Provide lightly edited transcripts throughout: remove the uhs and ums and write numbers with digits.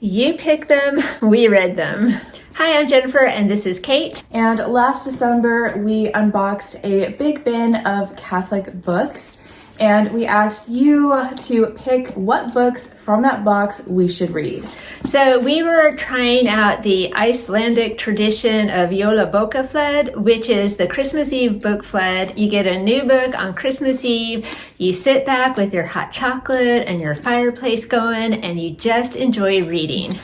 You picked them, we read them. Hi, I'm Jennifer and this is Kate. And last December, we unboxed a big bin of Catholic books, and we asked you to pick what books from that box we should read. So we were trying out the Icelandic tradition of Jólabókaflóð, which is the Christmas Eve book flood. You get a new book on Christmas Eve, you sit back with your hot chocolate and your fireplace going, and you just enjoy reading.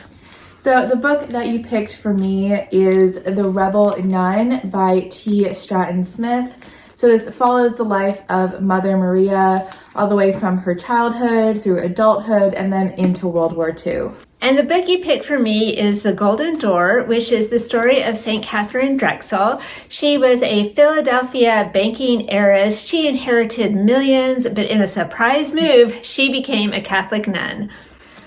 So the book that you picked for me is The Rebel Nun by T. Stratton Smith. So this follows the life of Mother Maria all the way from her childhood through adulthood and then into World War II. And the book you picked for me is The Golden Door, which is the story of St. Katharine Drexel. She was a Philadelphia banking heiress. She inherited millions, but in a surprise move, she became a Catholic nun.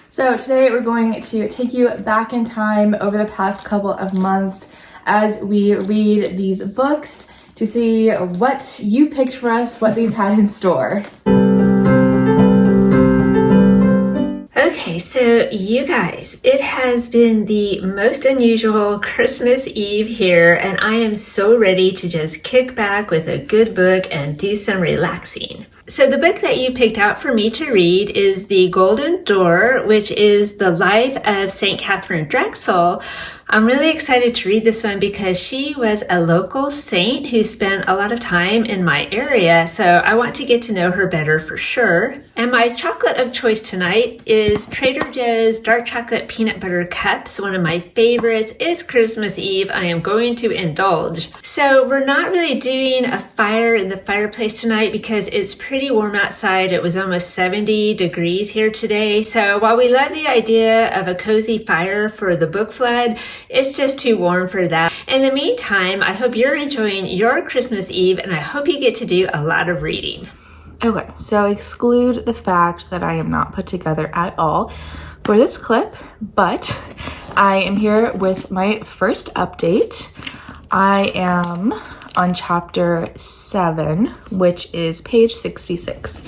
So today we're going to take you back in time over the past couple of months as we read these books to see what you picked for us, what these had in store. Okay, so you guys, it has been the most unusual Christmas Eve here, and I am so ready to just kick back with a good book and do some relaxing. So the book that you picked out for me to read is The Golden Door, which is the life of St. Katharine Drexel. I'm really excited to read this one because she was a local saint who spent a lot of time in my area, so I want to get to know her better for sure. And my chocolate of choice tonight is Trader Joe's Dark Chocolate Peanut Butter Cups, one of my favorites. It's Christmas Eve. I am going to indulge. So we're not really doing a fire in the fireplace tonight because it's pretty warm outside. It was almost 70 degrees here today. So while we love the idea of a cozy fire for the book flood, it's just too warm for that. In the meantime, I hope you're enjoying your Christmas Eve and I hope you get to do a lot of reading. Okay, so exclude the fact that I am not put together at all for this clip, but I am here with my first update. I am on chapter 7, which is page 66.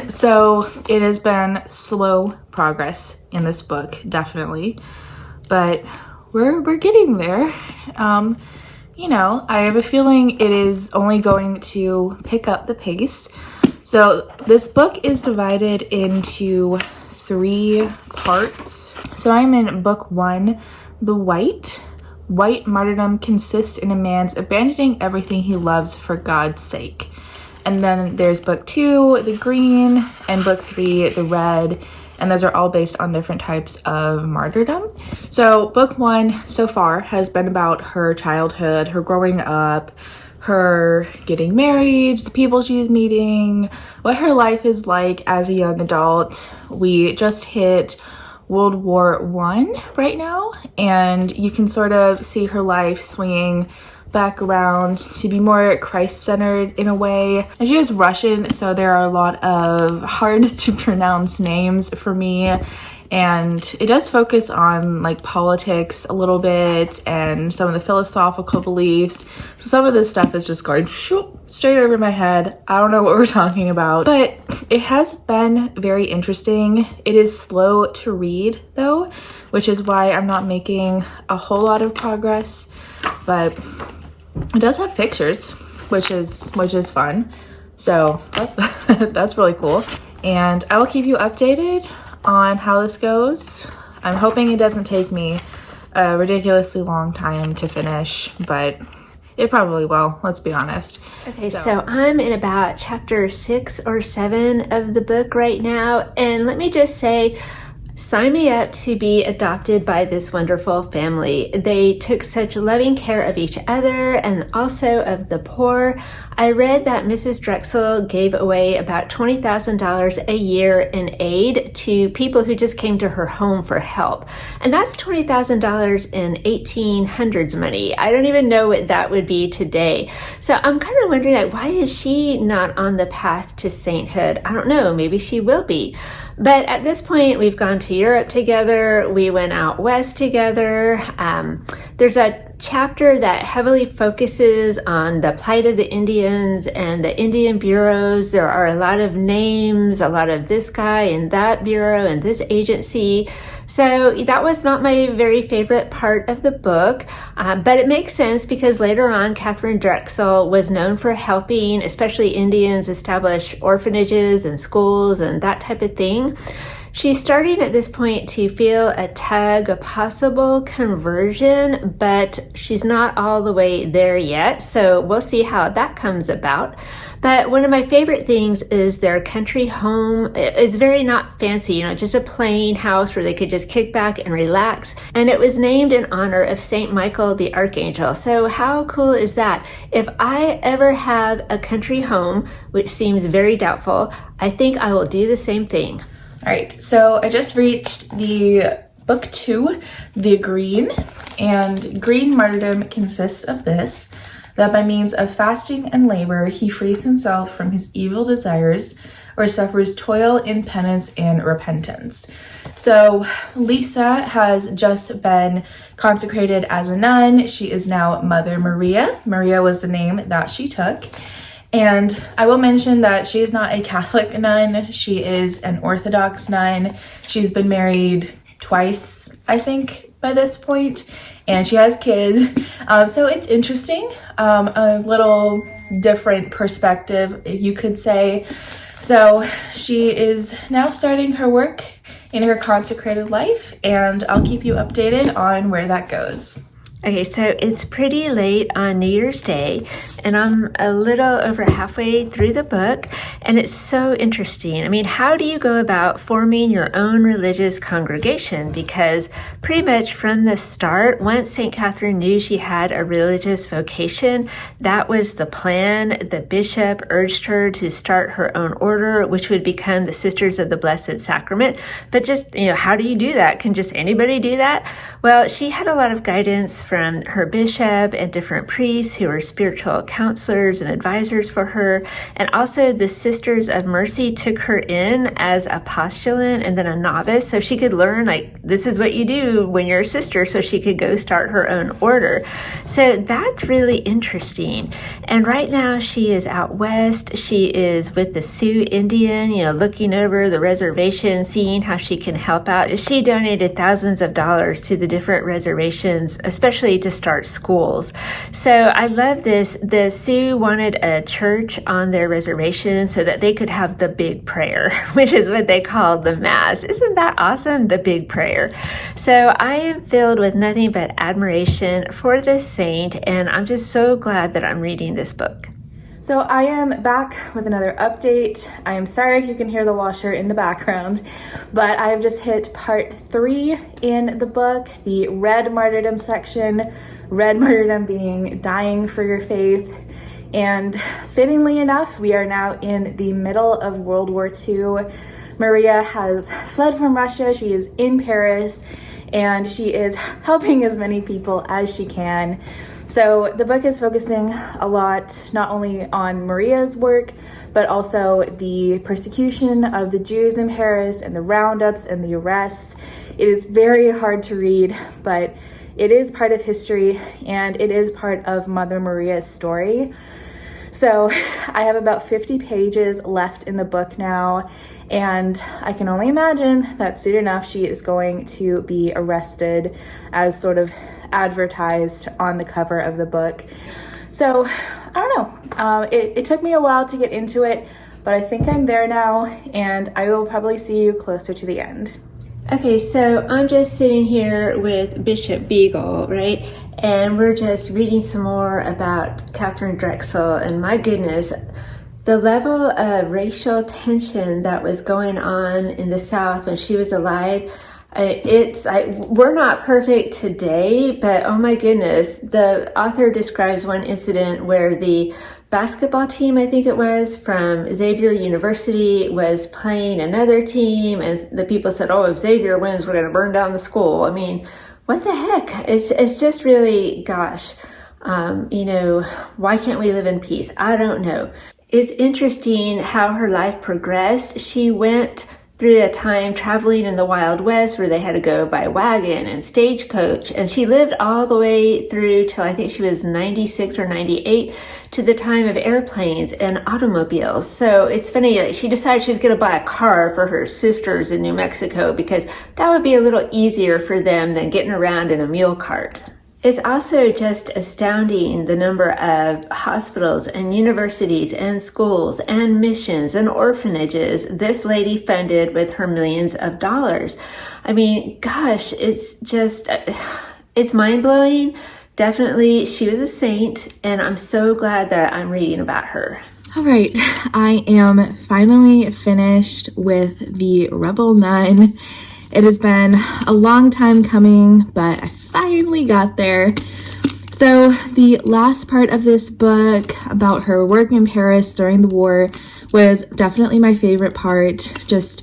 So it has been slow progress in this book, definitely, but we're getting there. I have a feeling it is only going to pick up the pace. So this book is divided into 3 parts. So I'm in book 1, The White. White martyrdom consists in a man's abandoning everything he loves for God's sake. And then there's book 2, The Green, and book 3, The Red. And those are all based on different types of martyrdom. So book 1 so far has been about her childhood, her growing up, her getting married, the people she's meeting, what her life is like as a young adult. We just hit World War I right now, and you can sort of see her life swinging back around to be more Christ-centered in a way. And she is Russian, so there are a lot of hard to pronounce names for me, and it does focus on like politics a little bit and some of the philosophical beliefs. So some of this stuff is just going straight over my head. I don't know what we're talking about, but it has been very interesting. It is slow to read though, which is why I'm not making a whole lot of progress, but it does have pictures, which is fun. So that's really cool. And I will keep you updated on how this goes. I'm hoping it doesn't take me a ridiculously long time to finish, but it probably will, let's be honest. Okay, so I'm in about chapter 6 or 7 of the book right now, and let me just say, sign me up to be adopted by this wonderful family. They took such loving care of each other and also of the poor. I read that Mrs. Drexel gave away about $20,000 a year in aid to people who just came to her home for help. And that's $20,000 in 1800s money. I don't even know what that would be today. So I'm kind of wondering, like, why is she not on the path to sainthood? I don't know, maybe she will be. But at this point, we've gone to Europe together. We went out west together. There's a chapter that heavily focuses on the plight of the Indians and the Indian bureaus. There are a lot of names, a lot of this guy and that bureau and this agency. So that was not my very favorite part of the book, but it makes sense because later on, Katharine Drexel was known for helping, especially Indians, establish orphanages and schools and that type of thing. She's starting at this point to feel a tug, a possible conversion, but she's not all the way there yet. So we'll see how that comes about. But one of my favorite things is their country home. It's very not fancy, just a plain house where they could just kick back and relax. And it was named in honor of Saint Michael the Archangel. So how cool is that? If I ever have a country home, which seems very doubtful, I think I will do the same thing. All right, so I just reached the book 2, The Green, and green martyrdom consists of this, that by means of fasting and labor, he frees himself from his evil desires or suffers toil in penance and repentance. So Lisa has just been consecrated as a nun. She is now Mother Maria. Maria was the name that she took. And I will mention that she is not a Catholic nun. She is an Orthodox nun. She's been married twice, I think, by this point, and she has kids. So it's interesting, a little different perspective, you could say. So she is now starting her work in her consecrated life, and I'll keep you updated on where that goes. Okay, so it's pretty late on New Year's Day, and I'm a little over halfway through the book, and it's so interesting. I mean, how do you go about forming your own religious congregation? Because pretty much from the start, once St. Catherine knew she had a religious vocation, that was the plan. The bishop urged her to start her own order, which would become the Sisters of the Blessed Sacrament. But just, how do you do that? Can just anybody do that? Well, she had a lot of guidance from her bishop and different priests who were spiritual counselors and advisors for her. And also the Sisters of Mercy took her in as a postulant and then a novice, so she could learn, this is what you do when you're a sister, so she could go start her own order. So that's really interesting. And right now she is out west. She is with the Sioux Indian, looking over the reservation, seeing how she can help out. She donated thousands of dollars to the different reservations, especially to start schools. So I love this. The Sioux wanted a church on their reservation so that they could have the big prayer, which is what they called the Mass. Isn't that awesome? The big prayer. So I am filled with nothing but admiration for this saint, and I'm just so glad that I'm reading this book. So I am back with another update. I am sorry if you can hear the washer in the background, but I have just hit part 3 in the book, the red martyrdom section, red martyrdom being dying for your faith. And fittingly enough, we are now in the middle of World War II. Maria has fled from Russia. She is in Paris, and she is helping as many people as she can. So the book is focusing a lot not only on Maria's work, but also the persecution of the Jews in Paris and the roundups and the arrests. It is very hard to read, but it is part of history and it is part of Mother Maria's story. So I have about 50 pages left in the book now, and I can only imagine that soon enough she is going to be arrested as sort of advertised on the cover of the book. So I don't know, it took me a while to get into it, but I think I'm there now, and I will probably see you closer to the end. Okay, so I'm just sitting here with Bishop Beagle, right? And we're just reading some more about Katharine Drexel, and my goodness, the level of racial tension that was going on in the South when she was alive, we're not perfect today, but oh my goodness, the author describes one incident where the basketball team, I think it was, from Xavier University was playing another team, and the people said, oh, if Xavier wins, we're going to burn down the school. I mean, what the heck? It's just really, gosh, why can't we live in peace? I don't know. It's interesting how her life progressed. She went through a time traveling in the Wild West where they had to go by wagon and stagecoach. And she lived all the way through till I think she was 96 or 98 to the time of airplanes and automobiles. So it's funny, she decided she was going to buy a car for her sisters in New Mexico because that would be a little easier for them than getting around in a mule cart. It's also just astounding the number of hospitals and universities and schools and missions and orphanages this lady funded with her millions of dollars. I mean, gosh, it's mind-blowing. Definitely, she was a saint, and I'm so glad that I'm reading about her. All right, I am finally finished with the Rebel Nun. It has been a long time coming, but I finally got there. So the last part of this book about her work in Paris during the war was definitely my favorite part. Just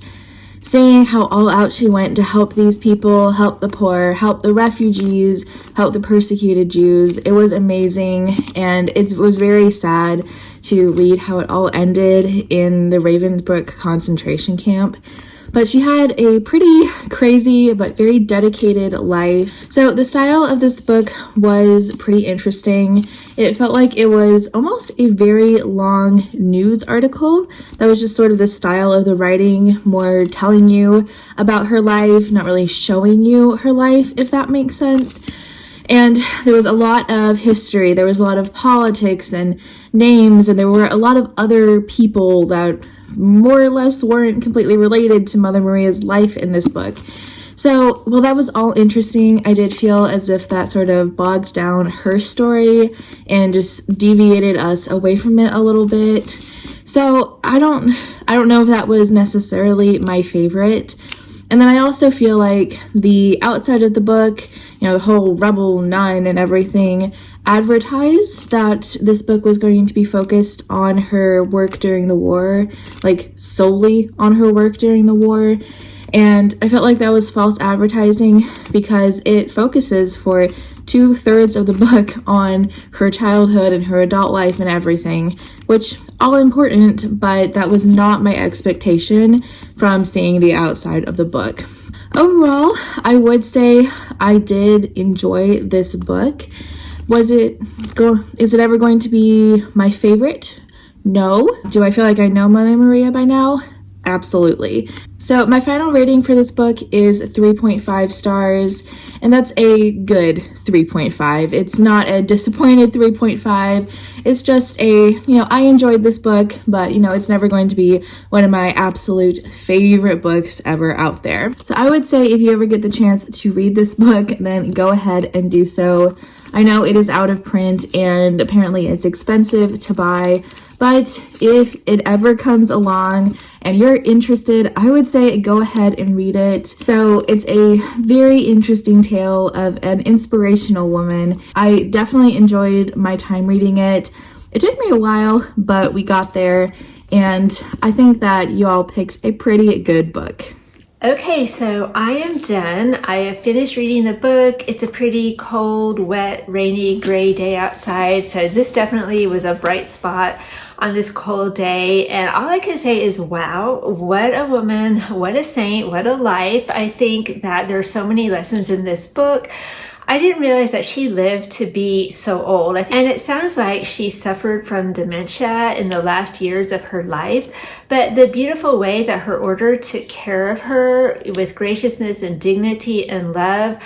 seeing how all out she went to help these people, help the poor, help the refugees, help the persecuted Jews. It was amazing, and it was very sad to read how it all ended in the Ravensbrück concentration camp. But she had a pretty crazy but very dedicated life. So the style of this book was pretty interesting. It felt like it was almost a very long news article that was just sort of the style of the writing, more telling you about her life, not really showing you her life, if that makes sense. And there was a lot of history, there was a lot of politics and names, and there were a lot of other people that more or less weren't completely related to Mother Maria's life in this book. So, while that was all interesting, I did feel as if that sort of bogged down her story and just deviated us away from it a little bit. So, I don't know if that was necessarily my favorite. And then I also feel like the outside of the book, the whole rebel nun and everything, advertised that this book was going to be focused on her work during the war, like solely on her work during the war. And I felt like that was false advertising because it focuses for 2/3 of the book on her childhood and her adult life and everything, which all important, but that was not my expectation from seeing the outside of the book. Overall, I would say I did enjoy this book. Is it ever going to be my favorite? No. Do I feel like I know Mother Maria by now? Absolutely. So my final rating for this book is 3.5 stars, and that's a good 3.5. It's not a disappointed 3.5. It's just I enjoyed this book, but it's never going to be one of my absolute favorite books ever out there. So I would say if you ever get the chance to read this book, then go ahead and do so. I know it is out of print and apparently it's expensive to buy, but if it ever comes along and you're interested, I would say go ahead and read it. So it's a very interesting tale of an inspirational woman. I definitely enjoyed my time reading it. It took me a while, but we got there, and I think that you all picked a pretty good book. Okay, so I am done. I have finished reading the book. It's a pretty cold, wet, rainy, gray day outside, so this definitely was a bright spot on this cold day. And all I can say is, wow, what a woman, what a saint, what a life. I think that there are so many lessons in this book. I didn't realize that she lived to be so old. And it sounds like she suffered from dementia in the last years of her life. But the beautiful way that her order took care of her with graciousness and dignity and love,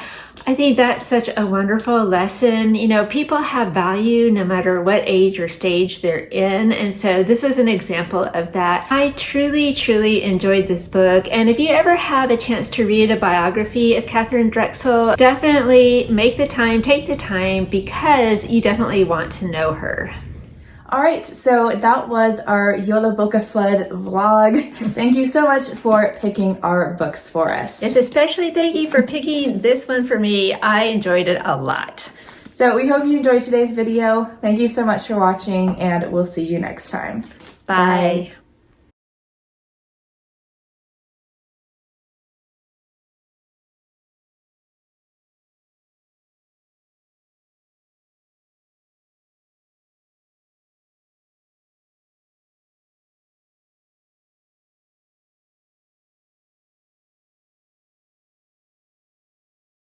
I think that's such a wonderful lesson. People have value no matter what age or stage they're in. And so this was an example of that. I truly, truly enjoyed this book. And if you ever have a chance to read a biography of Katharine Drexel, definitely take the time, because you definitely want to know her. All right, so that was our Yola Boca Flood vlog. Thank you so much for picking our books for us. Yes, especially thank you for picking this one for me. I enjoyed it a lot. So we hope you enjoyed today's video. Thank you so much for watching, and we'll see you next time. Bye.